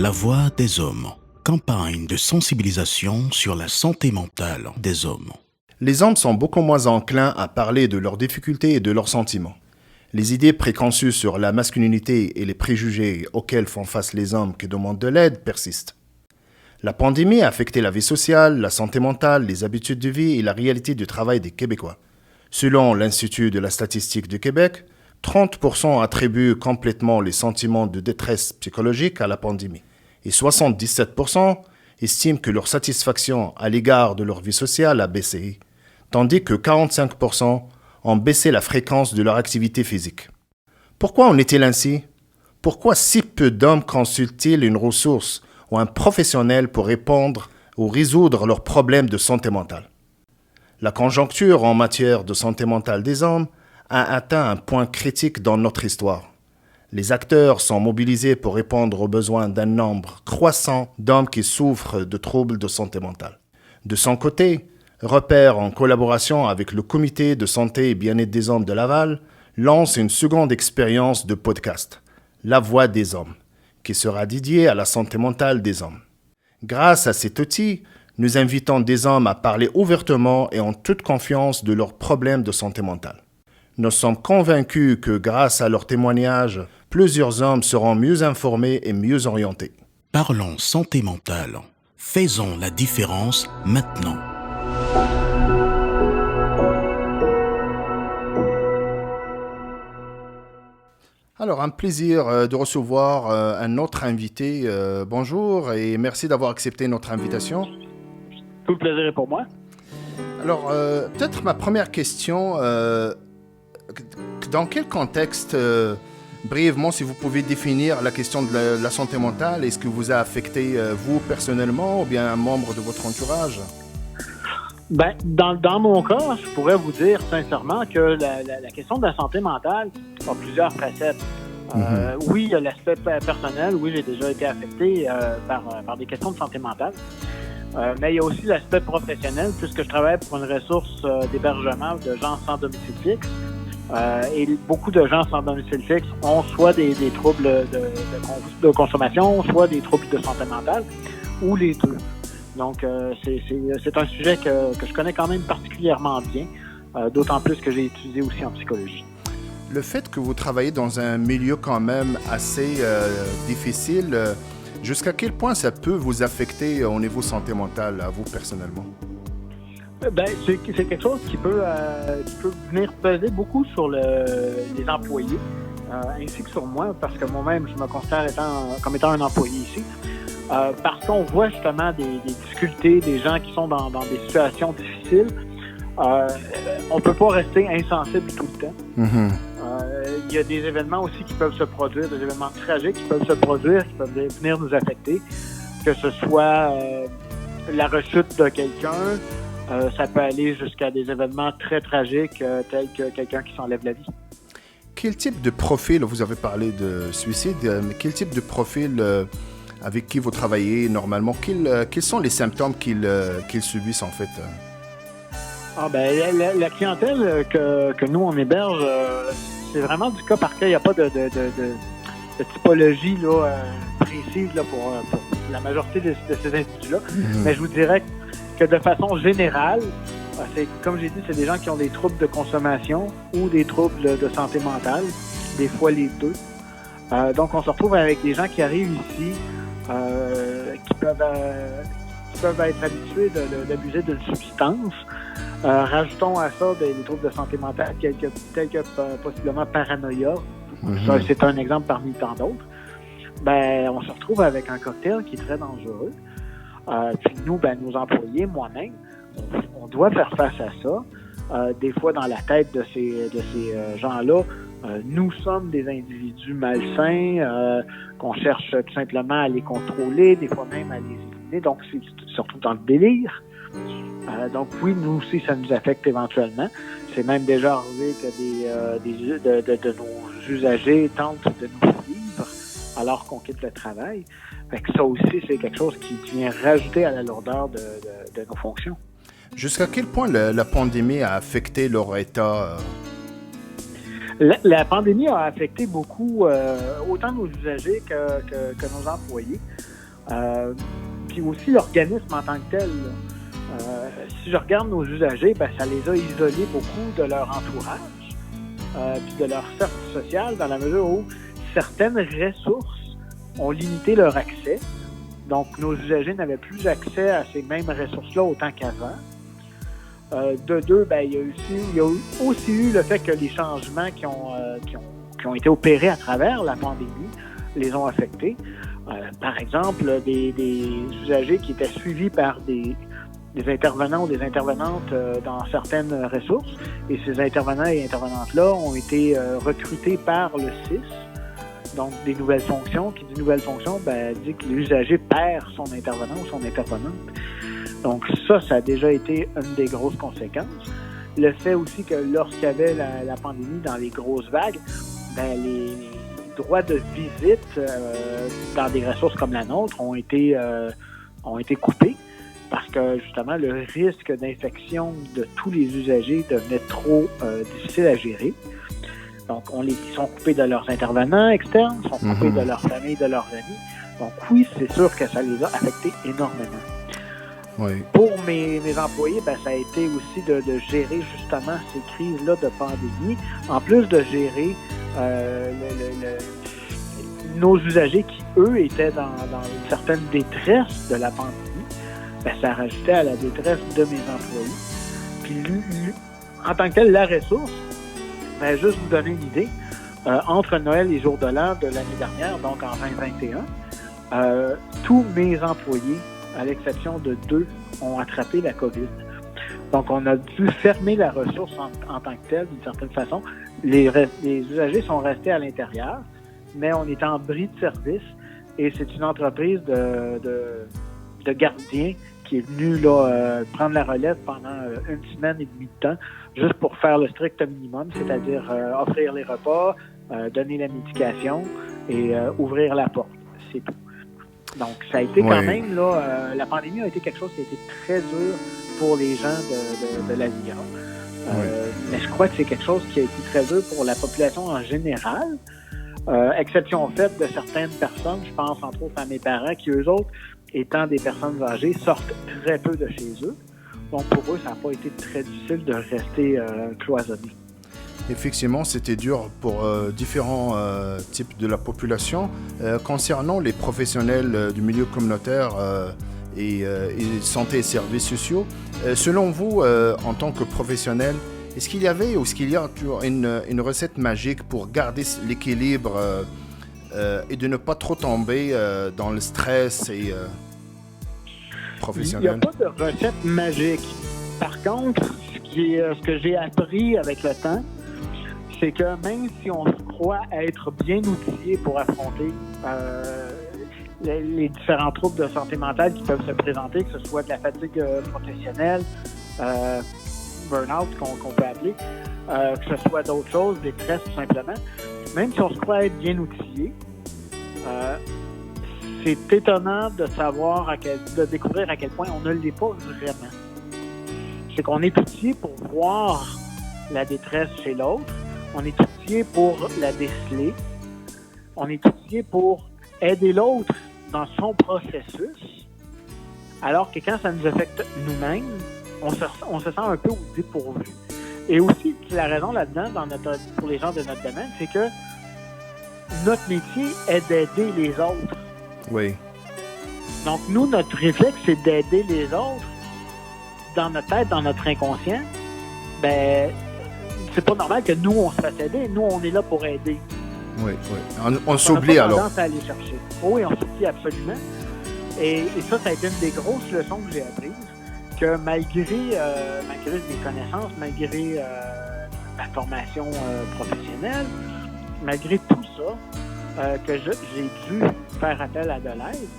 La voix des hommes. Campagne de sensibilisation sur la santé mentale des hommes. Les hommes sont beaucoup moins enclins à parler de leurs difficultés et de leurs sentiments. Les idées préconçues sur la masculinité et les préjugés auxquels font face les hommes qui demandent de l'aide persistent. La pandémie a affecté la vie sociale, la santé mentale, les habitudes de vie et la réalité du travail des Québécois. Selon l'Institut de la statistique du Québec, 30% attribuent complètement les sentiments de détresse psychologique à la pandémie et 77% estiment que leur satisfaction à l'égard de leur vie sociale a baissé, tandis que 45% ont baissé la fréquence de leur activité physique. Pourquoi en est-il ainsi? Pourquoi si peu d'hommes consultent-ils une ressource ou un professionnel pour répondre ou résoudre leurs problèmes de santé mentale? La conjoncture en matière de santé mentale des hommes a atteint un point critique dans notre histoire. Les acteurs sont mobilisés pour répondre aux besoins d'un nombre croissant d'hommes qui souffrent de troubles de santé mentale. De son côté, Repère, en collaboration avec le Comité de santé et bien-être des hommes de Laval, lance une seconde expérience de podcast, La Voix des hommes, qui sera dédiée à la santé mentale des hommes. Grâce à cet outil, nous invitons des hommes à parler ouvertement et en toute confiance de leurs problèmes de santé mentale. Nous sommes convaincus que grâce à leurs témoignages, plusieurs hommes seront mieux informés et mieux orientés. Parlons santé mentale. Faisons la différence maintenant. Alors, un plaisir de recevoir un autre invité. Bonjour et merci d'avoir accepté notre invitation. Tout le plaisir est pour moi. Alors, peut-être ma première question, dans quel contexte, brièvement, si vous pouvez définir la question de la santé mentale, est-ce que vous a affecté vous personnellement ou bien un membre de votre entourage? Ben, dans mon cas, je pourrais vous dire sincèrement que la question de la santé mentale a plusieurs facettes. Oui, il y a l'aspect personnel. Oui, j'ai déjà été affecté par des questions de santé mentale. Mais il y a aussi l'aspect professionnel, puisque je travaille pour une ressource d'hébergement de gens sans domicile fixe. Et beaucoup de gens sans domicile fixe ont soit des troubles de consommation, soit des troubles de santé mentale, ou les deux. Donc, c'est un sujet que je connais quand même particulièrement bien, d'autant plus que j'ai étudié aussi en psychologie. Le fait que vous travaillez dans un milieu quand même assez difficile, jusqu'à quel point ça peut vous affecter au niveau santé mentale, à vous personnellement? Ben, c'est quelque chose qui peut venir peser beaucoup sur les employés, ainsi que sur moi, parce que moi-même, je me considère comme étant un employé ici. Parce qu'on voit justement des difficultés, des gens qui sont dans des situations difficiles. On peut pas rester insensible tout le temps. Il y a des événements aussi qui peuvent se produire, des événements tragiques qui peuvent se produire, qui peuvent venir nous affecter, que ce soit la rechute de quelqu'un, ça peut aller jusqu'à des événements très tragiques tels que quelqu'un qui s'enlève la vie. Quel type de profil, vous avez parlé de suicide, mais quel type de profil avec qui vous travaillez normalement, quels sont les symptômes qu'ils subissent en fait? La clientèle que nous on héberge, c'est vraiment du cas par cas. Il n'y a pas de typologie là, précise là, pour la majorité de ces individus-là. Mais je vous dirais que de façon générale, c'est comme j'ai dit, c'est des gens qui ont des troubles de consommation ou des troubles de santé mentale, des fois les deux. Donc on se retrouve avec des gens qui arrivent ici, qui peuvent être habitués d'abuser d'une substance. Rajoutons à ça des troubles de santé mentale tels que possiblement paranoïa. Ça, c'est un exemple parmi tant d'autres. Ben, on se retrouve avec un cocktail qui est très dangereux. Puis nous, nos employés, moi-même, on doit faire face à ça. Des fois, dans la tête de ces gens-là, nous sommes des individus malsains, qu'on cherche tout simplement à les contrôler, des fois même à les éliminer. Donc, c'est surtout dans le délire. Donc oui, nous aussi, ça nous affecte éventuellement. C'est même déjà arrivé que de nos usagers tentent de nous suivre alors qu'on quitte le travail. Fait que ça aussi, c'est quelque chose qui vient rajouter à la lourdeur de nos fonctions. Jusqu'à quel point la pandémie a affecté leur état? La pandémie a affecté beaucoup, autant nos usagers que nos employés. Puis aussi l'organisme en tant que tel. Si je regarde nos usagers, ben, ça les a isolés beaucoup de leur entourage, puis de leur cercle social, dans la mesure où certaines ressources ont limité leur accès. Donc, nos usagers n'avaient plus accès à ces mêmes ressources-là autant qu'avant. De deux, ben, il y a aussi eu le fait que les changements qui ont été opérés à travers la pandémie les ont affectés. Par exemple, des usagers qui étaient suivis par des intervenants ou des intervenantes dans certaines ressources. Et ces intervenants et intervenantes-là ont été recrutés par le CIS. Donc, des nouvelles fonctions. Qui dit nouvelles fonctions, ben, dit que l'usager perd son intervenant ou son intervenante. Donc, ça a déjà été une des grosses conséquences. Le fait aussi que lorsqu'il y avait la pandémie dans les grosses vagues, ben, les droits de visite dans des ressources comme la nôtre ont été coupés. Parce que, justement, le risque d'infection de tous les usagers devenait trop difficile à gérer. Donc, ils sont coupés de leurs intervenants externes, sont coupés de leur famille, de leurs amis. Donc, oui, c'est sûr que ça les a affectés énormément. Oui. Pour mes employés, ben, ça a été aussi de gérer, justement, ces crises-là de pandémie, en plus de gérer nos usagers qui, eux, étaient dans une certaine détresse de la pandémie. Ben, ça rajoutait à la détresse de mes employés. Puis, en tant que tel, la ressource, ben, juste vous donner une idée, entre Noël et Jour de l'An de l'année dernière, donc en 2021, tous mes employés, à l'exception de 2, ont attrapé la COVID. Donc, on a dû fermer la ressource en tant que telle, d'une certaine façon. Les usagers sont restés à l'intérieur, mais on est en bris de service et c'est une entreprise de gardiens qui est venu là, prendre la relève pendant une semaine et demie de temps, juste pour faire le strict minimum, c'est-à-dire offrir les repas, donner la médication et ouvrir la porte. C'est tout. Donc, ça a été quand même, là, la pandémie a été quelque chose qui a été très dur pour les gens de l'aviron. Mais je crois que c'est quelque chose qui a été très dur pour la population en général. Exception faite de certaines personnes, je pense entre autres à mes parents, qui eux autres, étant des personnes âgées, sortent très peu de chez eux. Donc pour eux, ça n'a pas été très difficile de rester cloisonnés. Effectivement, c'était dur pour différents types de la population. Concernant les professionnels du milieu communautaire et santé et services sociaux, selon vous, en tant que professionnel, est-ce qu'il y avait ou est-ce qu'il y a toujours une recette magique pour garder l'équilibre et de ne pas trop tomber dans le stress et professionnel? Il n'y a pas de recette magique. Par contre, ce que j'ai appris avec le temps, c'est que même si on croit être bien outillé pour affronter les différents troubles de santé mentale qui peuvent se présenter, que ce soit de la fatigue professionnelle, burn-out qu'on peut appeler, que ce soit d'autres choses, des stress tout simplement, même si on se croit être bien outillé, c'est étonnant de savoir, de découvrir à quel point on ne l'est pas vraiment. C'est qu'on est outillé pour voir la détresse chez l'autre, on est outillé pour la déceler, on est outillé pour aider l'autre dans son processus, alors que quand ça nous affecte nous-mêmes, on se sent un peu dépourvu. Et aussi, la raison là-dedans, pour les gens de notre domaine, c'est que notre métier est d'aider les autres. Oui. Donc, nous, notre réflexe, c'est d'aider les autres dans notre tête, dans notre inconscient. Ben, c'est pas normal que nous, on se fasse aider. Nous, on est là pour aider. Oui, oui. On s'oublie alors. On a tendance à aller chercher. Oui, on s'oublie absolument. Et ça a été une des grosses leçons que j'ai apprises. Que malgré mes connaissances, malgré ma formation professionnelle, malgré tout ça, que j'ai dû faire appel à de l'aide,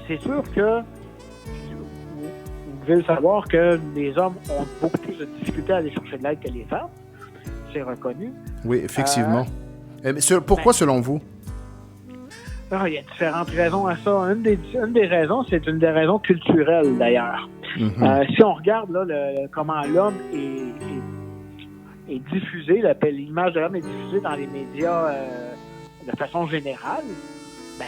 c'est sûr que vous devez le savoir que les hommes ont beaucoup plus de difficultés à aller chercher de l'aide que les femmes. C'est reconnu. Oui, effectivement. Pourquoi, selon vous? Il y a différentes raisons à ça. Une des raisons, c'est une des raisons culturelles, d'ailleurs. Si on regarde là, comment l'homme est diffusée, l'image de l'homme est diffusée dans les médias de façon générale, ben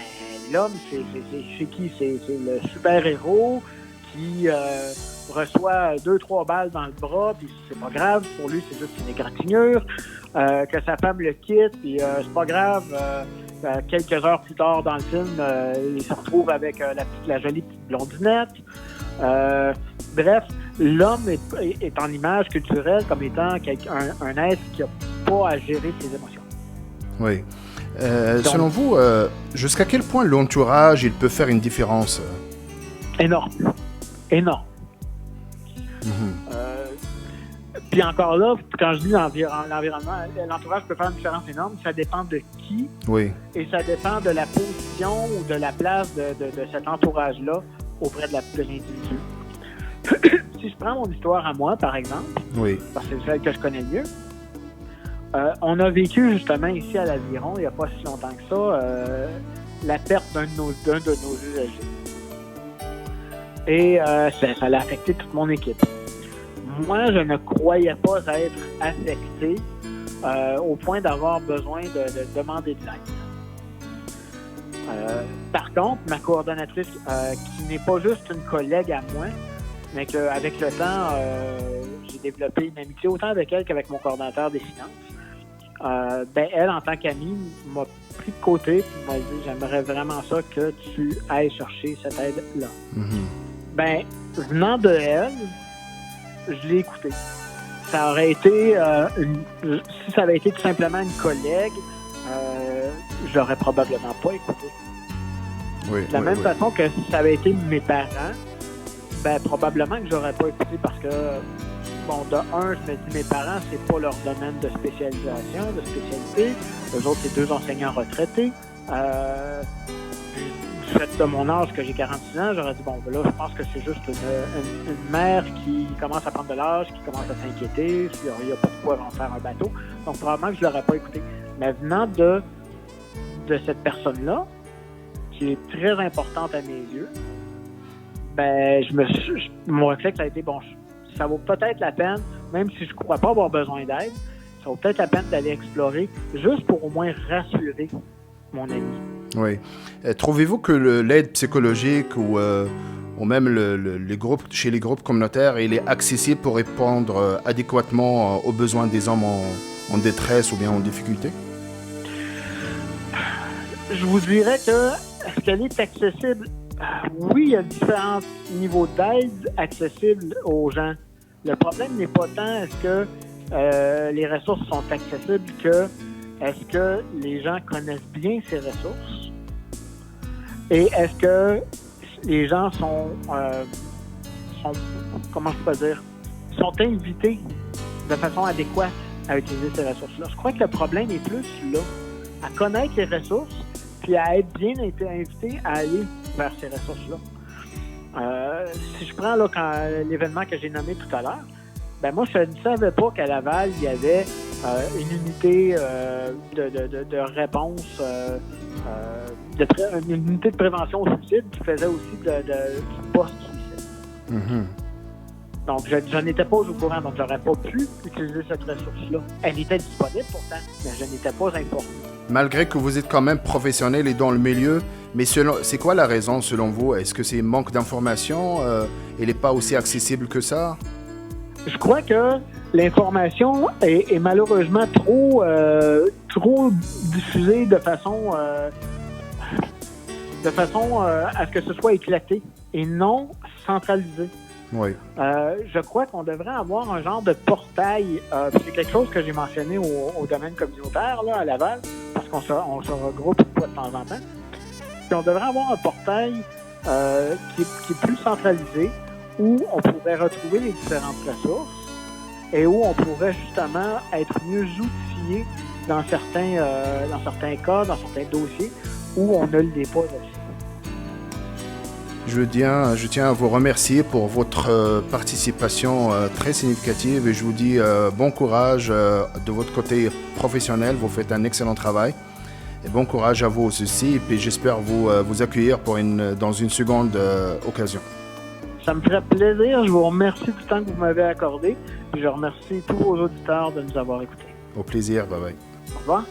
l'homme, c'est qui? C'est le super-héros qui reçoit 2-3 balles dans le bras, puis c'est pas grave, pour lui, c'est juste une égratignure, que sa femme le quitte, puis c'est pas grave, quelques heures plus tard dans le film, il se retrouve avec la jolie petite blondinette. Bref, l'homme est en image culturelle comme étant un être qui n'a pas à gérer ses émotions. Oui. Selon vous, jusqu'à quel point l'entourage il peut faire une différence? Énorme. Puis encore là, quand je dis l'environnement, l'entourage peut faire une différence énorme. Ça dépend de qui. Oui. Et ça dépend de la position ou de la place de cet entourage-là auprès de l'individu. Si je prends mon histoire à moi, par exemple, oui, parce que c'est celle que je connais le mieux, on a vécu justement ici à l'Aviron, il n'y a pas si longtemps que ça, la perte d'un de nos usagers. Et ça l'a affecté toute mon équipe. Moi, je ne croyais pas être affecté au point d'avoir besoin de demander de l'aide. Par contre, ma coordonnatrice, qui n'est pas juste une collègue à moi, mais qu'avec le temps, j'ai développé une amitié autant avec elle qu'avec mon coordonnateur des finances. Elle, en tant qu'amie, m'a pris de côté et m'a dit « J'aimerais vraiment ça que tu ailles chercher cette aide-là. Venant de elle, je l'ai écouté. Ça aurait été, si ça avait été tout simplement une collègue, je l'aurais probablement pas écouté. Oui, de la même façon que si ça avait été mes parents, probablement que j'aurais pas écouté parce que, de un, je me dis mes parents, c'est pas leur domaine de spécialisation, de spécialité. Eux autres, c'est 2 enseignants retraités. Du fait de mon âge, que j'ai 46 ans, j'aurais dit, là, je pense que c'est juste une mère qui commence à prendre de l'âge, qui commence à s'inquiéter, il n'y a pas de quoi en faire un bateau. Donc, probablement que je l'aurais pas écouté. Mais venant de cette personne-là, qui est très importante à mes yeux, mon réflexe a été, ça vaut peut-être la peine, même si je ne crois pas avoir besoin d'aide, ça vaut peut-être la peine d'aller explorer, juste pour au moins rassurer mon ami. Oui. Trouvez-vous que l'aide psychologique ou même les groupes, chez les groupes communautaires, il est accessible pour répondre adéquatement aux besoins des hommes en détresse ou bien en difficulté? Je vous dirais est-ce qu'elle est accessible? Oui, il y a différents niveaux d'aide accessibles aux gens. Le problème n'est pas tant est-ce que les ressources sont accessibles que est-ce que les gens connaissent bien ces ressources et est-ce que les gens sont comment je peux dire, sont invités de façon adéquate à utiliser ces ressources-là. Je crois que le problème est plus là, à connaître les ressources puis à être bien invité à aller vers ces ressources-là. Si je prends l'événement que j'ai nommé tout à l'heure, moi, je ne savais pas qu'à Laval, il y avait une unité de réponse, une unité de prévention au suicide qui faisait aussi du post-suicide. Mm-hmm. Donc, je n'étais pas au courant, donc j'aurais pas pu utiliser cette ressource-là. Elle était disponible pourtant, mais je n'étais pas informé. Malgré que vous êtes quand même professionnel et dans le milieu, mais c'est quoi la raison selon vous? Est-ce que c'est manque d'information? Elle n'est pas aussi accessible que ça? Je crois que l'information est malheureusement trop diffusée de façon à ce que ce soit éclaté et non centralisé. Oui. Je crois qu'on devrait avoir un genre de portail. C'est quelque chose que j'ai mentionné au domaine communautaire là, à Laval, parce qu'on se regroupe une fois de temps en temps. Puis on devrait avoir un portail qui est plus centralisé, où on pourrait retrouver les différentes ressources et où on pourrait justement être mieux outillé dans certains cas, dans certains dossiers où on ne l'est pas aussi. Je tiens à vous remercier pour votre participation très significative et je vous dis bon courage de votre côté professionnel. Vous faites un excellent travail et bon courage à vous aussi. Et puis j'espère vous accueillir dans une seconde occasion. Ça me ferait plaisir. Je vous remercie du temps que vous m'avez accordé. Puis je remercie tous vos auditeurs de nous avoir écoutés. Au plaisir, bye bye. Au revoir.